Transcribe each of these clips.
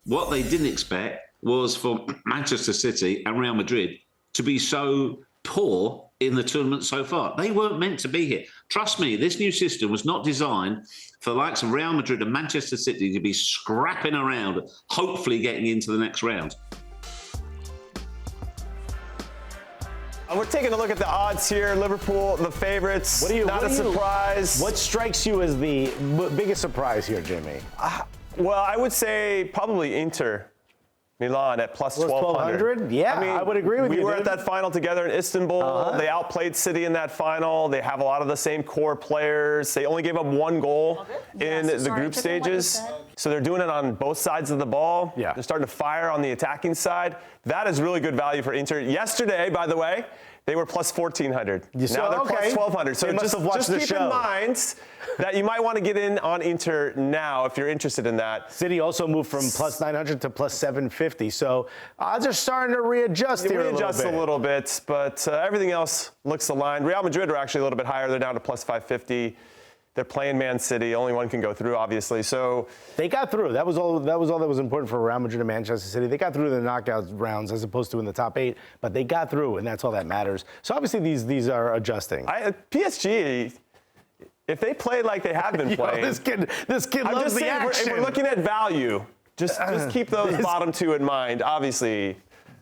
What they didn't expect was for Manchester City and Real Madrid to be so poor in the tournament so far. They weren't meant to be here. Trust me, this new system was not designed for the likes of Real Madrid and Manchester City to be scrapping around, hopefully getting into the next round. We're taking a look at the odds here. Liverpool, the favorites. Not a surprise. What strikes you as the biggest surprise here, Jimmy? Well, I would say probably Inter Milan at plus 1,200. Yeah, I would agree with you. We were at that final together in Istanbul. They outplayed City in that final. They have a lot of the same core players. They only gave up one goal in the group stages. So they're doing it on both sides of the ball. Yeah. They're starting to fire on the attacking side. That is really good value for Inter. Yesterday, by the way, they were plus 1,400. Now they're plus 1,200. So just keep in mind that you might want to get in on Inter now if you're interested in that. City also moved from plus 900 to plus 750. So odds are starting to readjust here a little bit, but everything else looks aligned. Real Madrid are actually a little bit higher. They're down to plus 550. They're playing Man City. Only one can go through, obviously. So they got through. That was all that was important for Real Madrid and Manchester City. They got through the knockout rounds as opposed to in the top 8, but they got through, and that's all that matters. So obviously these are adjusting. PSG, if they play like they have been playing, this kid loves the action. If we're looking at value, just keep those bottom two in mind. Obviously,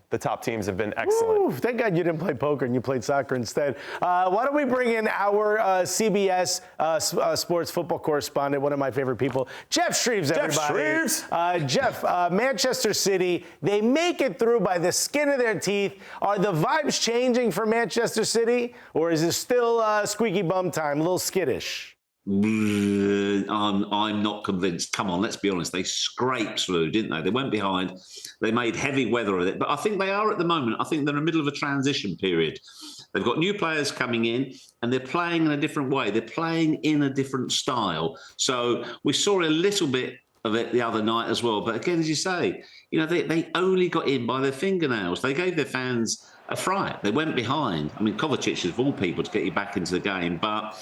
the top teams have been excellent. Ooh, thank God you didn't play poker and you played soccer instead. Why don't we bring in our CBS sports football correspondent, one of my favorite people, Geoff Shreeves, everybody. Geoff, Manchester City, they make it through by the skin of their teeth. Are the vibes changing for Manchester City, or is it still squeaky bum time, a little skittish? I'm not convinced. Come on, let's be honest. They scraped through, didn't they? They went behind. They made heavy weather of it. But I think they are at the moment. I think they're in the middle of a transition period. They've got new players coming in, and they're playing in a different way. They're playing in a different style. So we saw a little bit of it the other night as well. But again, as you say, they only got in by their fingernails. They gave their fans a fright. They went behind. I mean, Kovacic is of all people to get you back into the game. But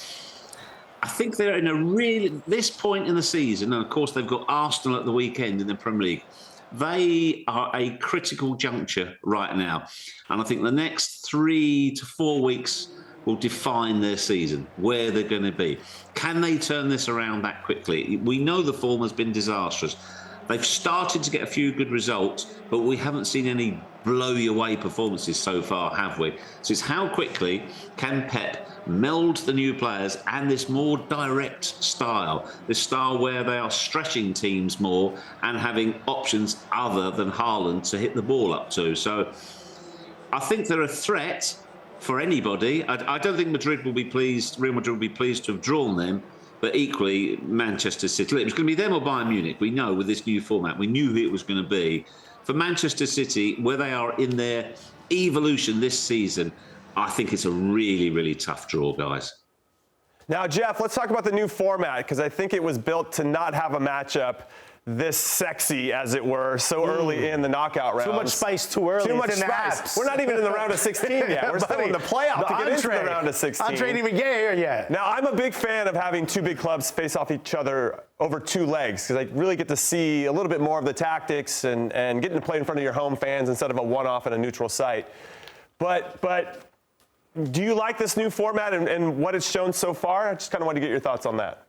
I think they're in this point in the season, and of course they've got Arsenal at the weekend in the Premier League. They are a critical juncture right now. And I think the next 3 to 4 weeks will define their season, where they're going to be. Can they turn this around that quickly? We know the form has been disastrous. They've started to get a few good results, but we haven't seen any blow-you-away performances so far, have we? So it's how quickly can Pep meld the new players and this more direct style, this style where they are stretching teams more and having options other than Haaland to hit the ball up to. So I think they're a threat for anybody. I don't think Real Madrid will be pleased to have drawn them. But equally, Manchester City, it was going to be them or Bayern Munich. We know with this new format, we knew who it was going to be. For Manchester City, where they are in their evolution this season, I think it's a really, really tough draw, guys. Now, Geoff, let's talk about the new format, because I think it was built to not have a matchup this sexy, as it were, so early in the knockout rounds. Too much spice too early. Too much spice. We're not even in the round of 16 yet. We're still in the playoff to get into the round of 16. Entree ain't even get here yet. Now, I'm a big fan of having two big clubs face off each other over two legs, because I really get to see a little bit more of the tactics and getting to play in front of your home fans instead of a one-off in a neutral site. But do you like this new format and what it's shown so far? I just kind of want to get your thoughts on that.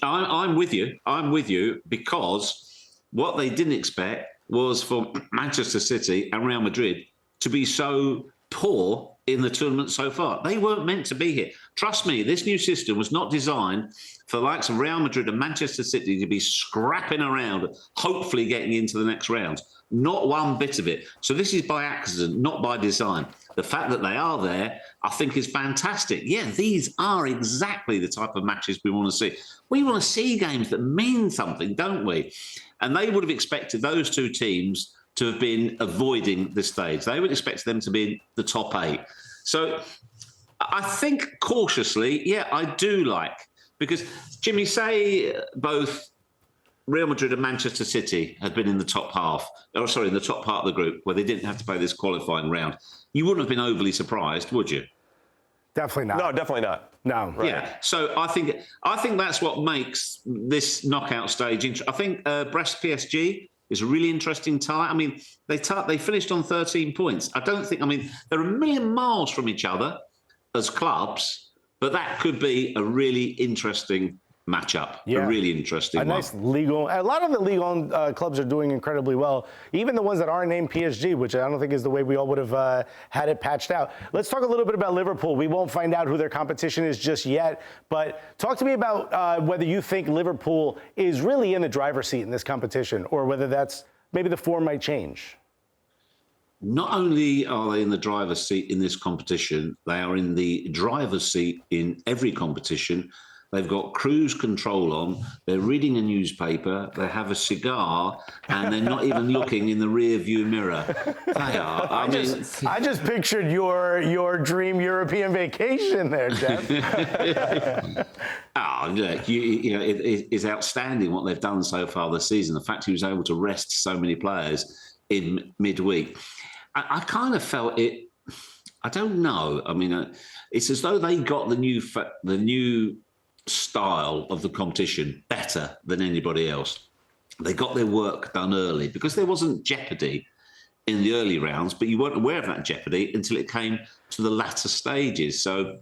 I'm with you because what they didn't expect was for Manchester City and Real Madrid to be so poor in the tournament so far. They weren't meant to be here. Trust me, this new system was not designed for the likes of Real Madrid and Manchester City to be scrapping around, hopefully getting into the next round. Not one bit of it. So this is by accident, not by design. The fact that they are there, I think, is fantastic. Yeah, these are exactly the type of matches we want to see. We want to see games that mean something, don't we? And they would have expected those two teams to have been avoiding this stage. They would expect them to be in the top 8. So I think cautiously, yeah, I do like, because Jimmy, say both Real Madrid and Manchester City had been in the top half, in the top part of the group where they didn't have to play this qualifying round. You wouldn't have been overly surprised, would you? Definitely not. No, definitely not. No. Right. Yeah. So I think that's what makes this knockout stage interesting. I think Brest PSG It's a really interesting tie. I mean, they finished on 13 points. I don't think, I mean, they're a million miles from each other as clubs, but that could be a really interesting matchup. Yeah. A really interesting one. Nice legal. A lot of the legal clubs are doing incredibly well. Even the ones that aren't named PSG, which I don't think is the way we all would have had it patched out. Let's talk a little bit about Liverpool. We won't find out who their competition is just yet, but talk to me about whether you think Liverpool is really in the driver's seat in this competition, or whether that's maybe the form might change. Not only are they in the driver's seat in this competition, they are in the driver's seat in every competition. They've got cruise control on, they're reading a newspaper, they have a cigar, and they're not even looking in the rear view mirror. They are. I just pictured your dream European vacation there, Geoff. It is outstanding what they've done so far this season. The fact he was able to rest so many players in midweek. I kind of felt it, I don't know. I mean, it's as though they got the new style of the competition better than anybody else. They got their work done early because there wasn't jeopardy in the early rounds, but you weren't aware of that jeopardy until it came to the latter stages. So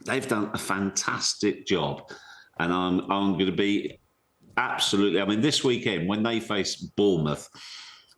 they've done a fantastic job, and I'm going to be absolutely. I mean, this weekend when they face Bournemouth,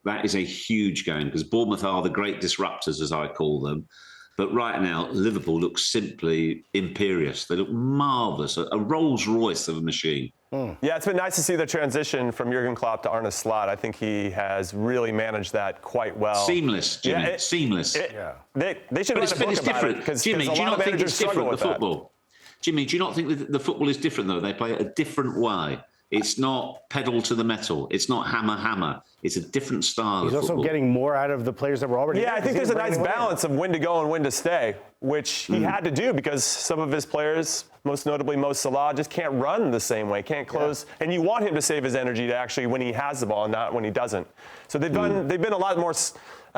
that is a huge game because Bournemouth are the great disruptors, as I call them. But right now, Liverpool looks simply imperious. They look marvellous, a Rolls Royce of a machine. Yeah, it's been nice to see the transition from Jurgen Klopp to Arne Slot. I think he has really managed that quite well. Seamless, Jimmy, seamless. They should write a book about it because Jimmy, do you not think it's different, the football? That. Jimmy, do you not think that the football is different, though? They play it a different way. It's not pedal to the metal. It's not hammer. It's a different style He's of also football. getting more out of the players that were already there. I think there's a nice balance of when to go and when to stay, which he had to do because some of his players, most notably Mo Salah, just can't run the same way, can't close. Yeah. And you want him to save his energy to actually when he has the ball, not when he doesn't. So they've been a lot more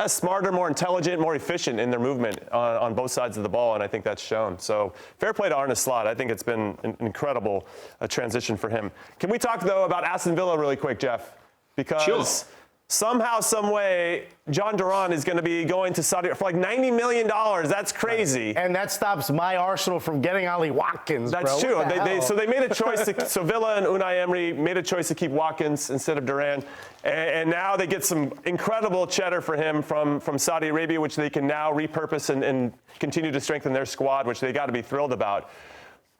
smarter, more intelligent, more efficient in their movement on both sides of the ball, and I think that's shown. So fair play to Arne Slot. I think it's been an incredible transition for him. Can we talk, though, about Aston Villa really quick, Geoff? Because somehow, some way, John Duran is going to be going to Saudi for like $90 million. That's crazy. And that stops my Arsenal from getting Ollie Watkins, That's true. So they made a choice. So Villa and Unai Emery made a choice to keep Watkins instead of Duran. And now they get some incredible cheddar for him from Saudi Arabia, which they can now repurpose and continue to strengthen their squad, which they got to be thrilled about.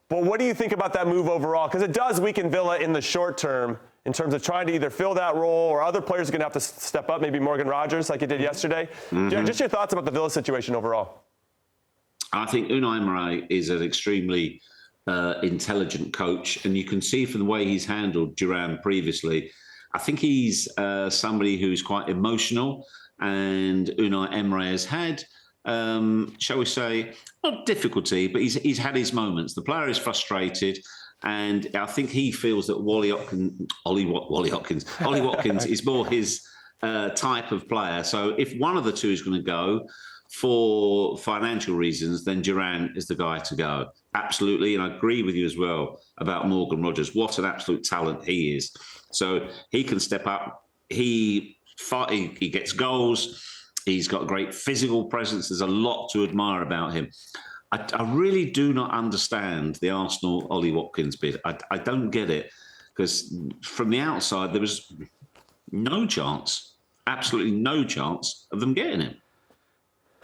But what do you think about that move overall? Because it does weaken Villa in the short term in terms of trying to either fill that role or other players are going to have to step up, maybe Morgan Rogers like he did yesterday. Just your thoughts about the Villa situation overall. I think Unai Emery is an extremely intelligent coach, and you can see from the way he's handled Duran previously, I think he's somebody who's quite emotional, and Unai Emery has had, shall we say, not difficulty, but he's had his moments. The player is frustrated, and I think he feels that Ollie Watkins is more his type of player. So if one of the two is going to go for financial reasons, then Duran is the guy to go. Absolutely, and I agree with you as well about Morgan Rogers. What an absolute talent he is. So he can step up. He gets goals. He's got a great physical presence. There's a lot to admire about him. I really do not understand the Arsenal Ollie Watkins bid. I don't get it, because from the outside there was no chance, absolutely no chance of them getting him.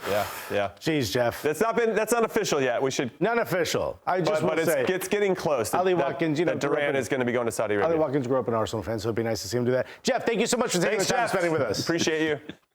Yeah. Jeez, Geoff. That's not official yet. We should. Not official. But it's getting close. Ollie Watkins, Duran is going to be going to Saudi Arabia. Ollie Watkins grew up an Arsenal fan, so it'd be nice to see him do that. Geoff, thank you so much for taking the time spending with us. Appreciate you.